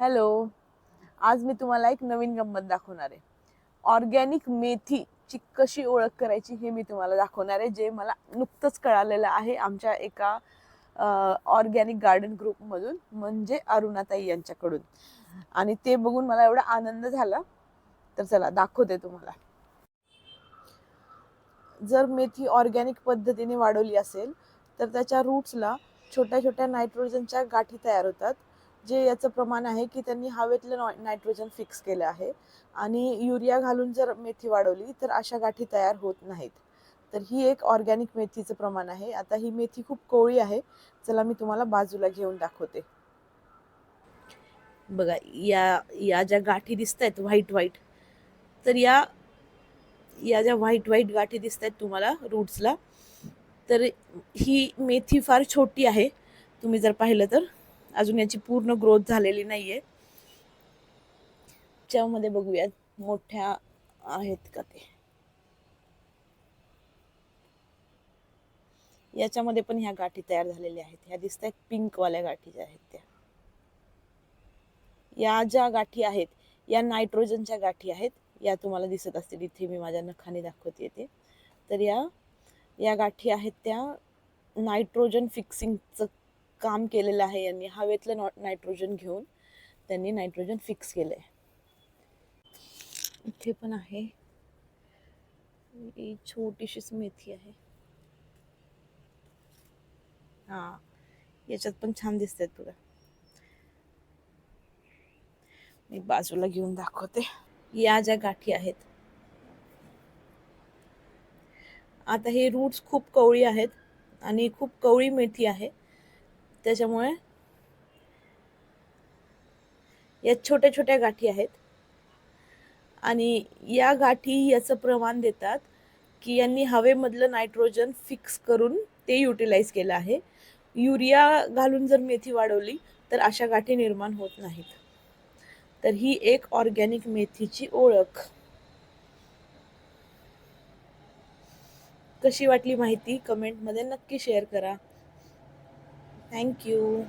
Hello. आज मी तुम्हाला एक नवीन गंमत दाखवणार आहे. ऑर्गॅनिक मेथीची कशी ओळख करायची हे मी तुम्हाला दाखवणार आहे, जे मला नुकतंच कळालेलं आहे आमच्या एका ऑर्गॅनिक गार्डन ग्रुपमधून, म्हणजे अरुणाताई यांच्याकडून. आणि ते बघून मला एवढा आनंद झाला, तर चला दाखवते तुम्हाला. जर मेथी ऑर्गॅनिक पद्धतीने वाढवली असेल तर त्याच्या रूट्सला छोट्या छोट्या नायट्रोजनच्या गाठी तयार होतात, जे याचं प्रमाण आहे की त्यांनी हवेतलं नायट्रोजन फिक्स केलं आहे. आणि युरिया घालून जर मेथी वाढवली तर अशा गाठी तयार होत नाहीत. तर ही एक ऑर्गॅनिक मेथीचं प्रमाण आहे. आता ही मेथी खूप कोवळी आहे, चला मी तुम्हाला बाजूला घेऊन दाखवते. बघा, या या ज्या गाठी दिसत आहेत व्हाईट व्हाईट, तर या या ज्या व्हाईट व्हाईट गाठी दिसत आहेत तुम्हाला रूट्सला, तर ही मेथी फार छोटी आहे. तुम्ही जर पाहिलं तर अजून याची पूर्ण ग्रोथ झालेली नाहीये. त्यामध्ये बघूयात मोठ्या आहेत का ते. याच्यामध्ये पण ह्या गाठी तयार झालेल्या आहेत. ह्या दिसत आहेत पिंक वाल्या गाठी ज्या आहेत त्या. या ज्या गाठी आहेत या नायट्रोजनच्या गाठी आहेत. या तुम्हाला दिसत असतील, इथे मी माझ्या नखाने दाखवते ते. तर या गाठी आहेत त्या नायट्रोजन फिक्सिंगचं काम केलेलं आहे यांनी. हवेतलं नायट्रोजन घेऊन त्यांनी नायट्रोजन फिक्स केलंय. इथे पण आहे, ही छोटीशीच मेथी आहे. हा, याच्यात पण छान दिसतात बघा. मी बाजूला घेऊन दाखवते. या ज्या गाठी आहेत, आता हे रूट्स खूप कवळी आहेत आणि खूप कवळी मेथी आहे, त्याच्यामुळे या छोट्या छोट्या गाठी आहेत. आणि या गाठी याचं प्रमाण देतात की यांनी हवेमधलं नायट्रोजन फिक्स करून ते युटिलाइज केलं आहे. युरिया घालून जर मेथी वाढवली तर अशा गाठी निर्माण होत नाहीत. तर ही एक ऑर्गॅनिक मेथीची ओळख. कशी वाटली माहिती कमेंटमध्ये नक्की शेअर करा. थँक्यू.